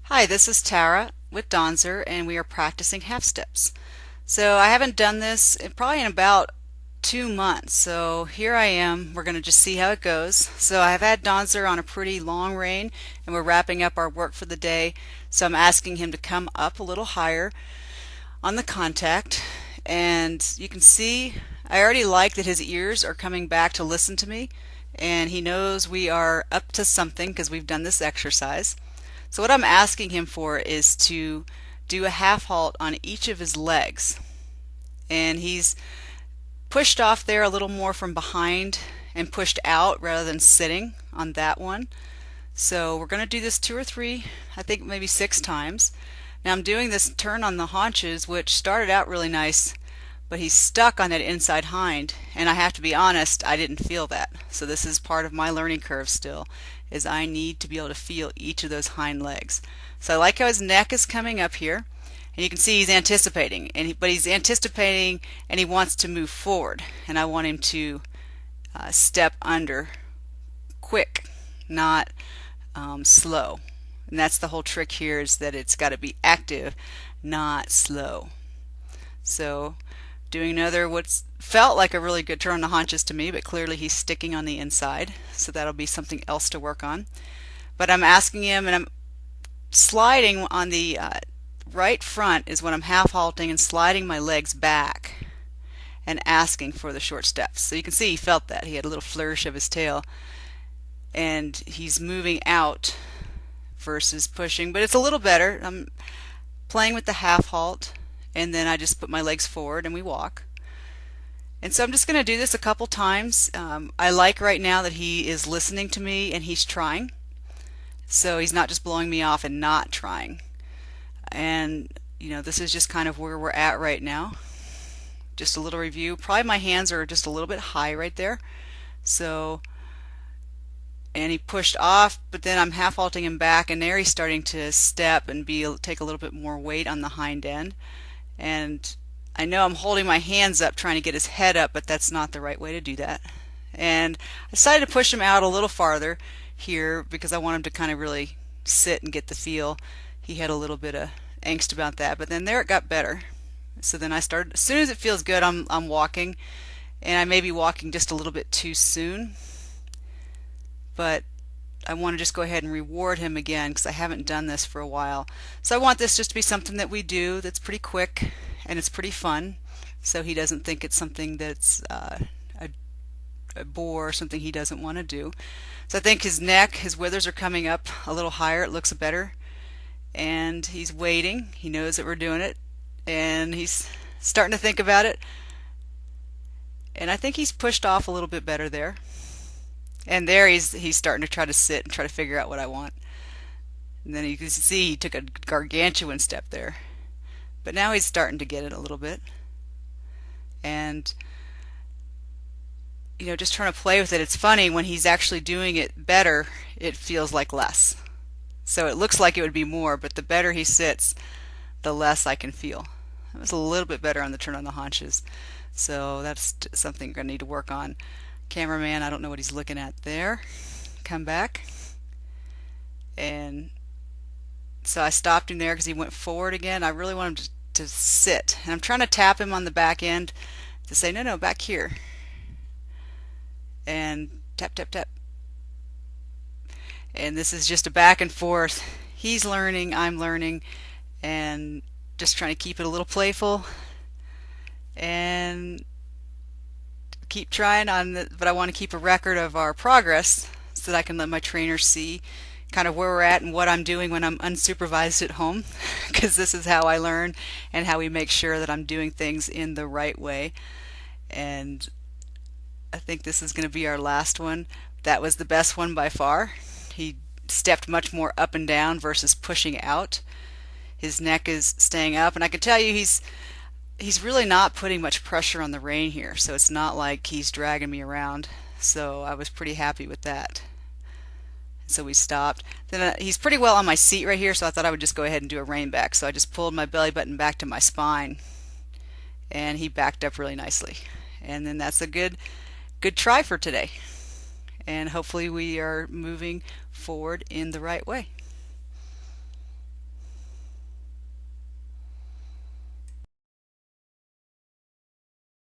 Hi, this is Tara with Donzer, and we are practicing half steps. So I haven't done this probably in about 2 months. So here I am. We're going to just see how it goes. So I've had Donzer on a pretty long rein, and we're wrapping up our work for the day. So I'm asking him to come up a little higher on the contact. And you can see I already like that his ears are coming back to listen to me, and he knows we are up to something because we've done this exercise. So what I'm asking him for is to do a half halt on each of his legs. And he's pushed off there a little more from behind and pushed out rather than sitting on that one. So we're going to do this 2 or 3, I think maybe 6 times. Now I'm doing this turn on the haunches, which started out really nice, but he's stuck on that inside hind, and I have to be honest, I didn't feel that. So this is part of my learning curve still, is I need to be able to feel each of those hind legs. So I like how his neck is coming up here, and you can see he's anticipating, but he's anticipating and he wants to move forward, and I want him to step under quick, not slow. And that's the whole trick here, is that it's got to be active, not slow. So doing another what's felt like a really good turn on the haunches to me, but clearly he's sticking on the inside, so that'll be something else to work on. But I'm asking him, and I'm sliding on the right front is when I'm half halting and sliding my legs back and asking for the short steps. So you can see he felt that. He had a little flourish of his tail, and he's moving out versus pushing, but it's a little better. I'm playing with the half halt, and then I just put my legs forward and we walk. And so I'm just going to do this a couple times. I like right now that he is listening to me and he's trying. So he's not just blowing me off and not trying. And this is just kind of where we're at right now. Just a little review. Probably my hands are just a little bit high right there. So, and he pushed off, but then I'm half halting him back, and there he's starting to step and take a little bit more weight on the hind end. And I know I'm holding my hands up trying to get his head up, but that's not the right way to do that. And I decided to push him out a little farther here because I want him to kind of really sit and get the feel. He had a little bit of angst about that, but then there it got better. So then I started, as soon as it feels good, I'm walking, and I may be walking just a little bit too soon, but I want to just go ahead and reward him again because I haven't done this for a while. So I want this just to be something that we do that's pretty quick and it's pretty fun, so he doesn't think it's something that's a bore or something he doesn't want to do. So I think his neck, his withers are coming up a little higher. It looks better, and he's waiting. He knows that we're doing it, and he's starting to think about it. And I think he's pushed off a little bit better there. And there he's starting to try to sit and try to figure out what I want. And then you can see he took a gargantuan step there. But now he's starting to get it a little bit. And just trying to play with it. It's funny, when he's actually doing it better, it feels like less. So it looks like it would be more, but the better he sits, the less I can feel. It was a little bit better on the turn on the haunches. So that's something we're going to need to work on. Cameraman, I don't know what he's looking at there. Come back. And so I stopped him there because he went forward again. I really want him to sit. And I'm trying to tap him on the back end to say, no, back here. And tap, tap, tap. And this is just a back and forth. He's learning, I'm learning, and just trying to keep it a little playful. And keep trying but I want to keep a record of our progress so that I can let my trainers see kind of where we're at and what I'm doing when I'm unsupervised at home, because this is how I learn and how we make sure that I'm doing things in the right way. And I think this is going to be our last one. That was the best one by far. He stepped much more up and down versus pushing out. His neck is staying up, and I can tell you he's really not putting much pressure on the rein here, so it's not like he's dragging me around. So I was pretty happy with that. So we stopped. Then he's pretty well on my seat right here, so I thought I would just go ahead and do a rein back. So I just pulled my belly button back to my spine, and he backed up really nicely. And then that's a good try for today. And hopefully we are moving forward in the right way.